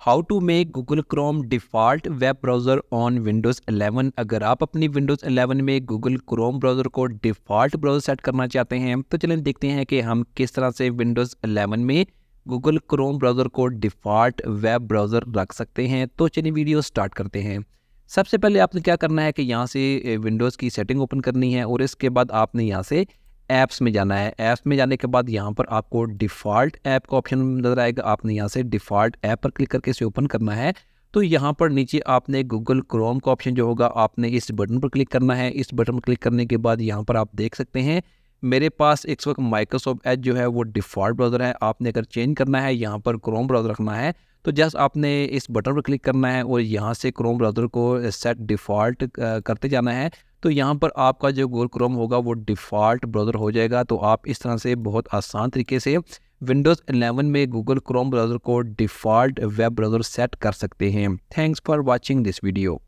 How to make Google Chrome default web browser on Windows 11। अगर आप अपनी Windows 11 में गूगल क्रोम ब्राउज़र को डिफ़ॉल्ट ब्राउज़र सेट करना चाहते हैं तो चलें देखते हैं कि हम किस तरह से विंडोज़ 11 में गूगल क्रोम ब्राउज़र को डिफ़ॉल्ट वेब ब्राउज़र रख सकते हैं। तो चलिए वीडियो स्टार्ट करते हैं। सबसे पहले आपने क्या करना है कि यहाँ से विंडोज़ की सेटिंग ओपन करनी है और इसके बाद आपने यहाँ से ऐप्स में जाना है। ऐप्स में जाने के बाद यहाँ पर आपको डिफ़ॉल्ट ऐप का ऑप्शन नज़र आएगा। आपने यहाँ से डिफ़ॉल्ट ऐप पर क्लिक करके इसे ओपन करना है। तो यहाँ पर नीचे आपने गूगल क्रोम का ऑप्शन जो होगा आपने इस बटन पर क्लिक करना है। इस बटन पर क्लिक करने के बाद यहाँ पर आप देख सकते हैं मेरे पास इस वक्त माइक्रोसॉफ्ट एज जो है वो डिफ़ॉल्ट ब्राउज़र है। आपने अगर चेंज करना है यहाँ पर क्रोम ब्राउज़र रखना है तो जस्ट आपने इस बटन पर क्लिक करना है और यहाँ से क्रोम ब्राउज़र को सेट डिफ़ॉल्ट करते जाना है। तो यहाँ पर आपका जो गूगल क्रोम होगा वो डिफ़ॉल्ट ब्राउज़र हो जाएगा। तो आप इस तरह से बहुत आसान तरीके से विंडोज़ 11 में गूगल क्रोम ब्राउज़र को डिफ़ॉल्ट वेब ब्राउज़र सेट कर सकते हैं। Thanks for watching this video.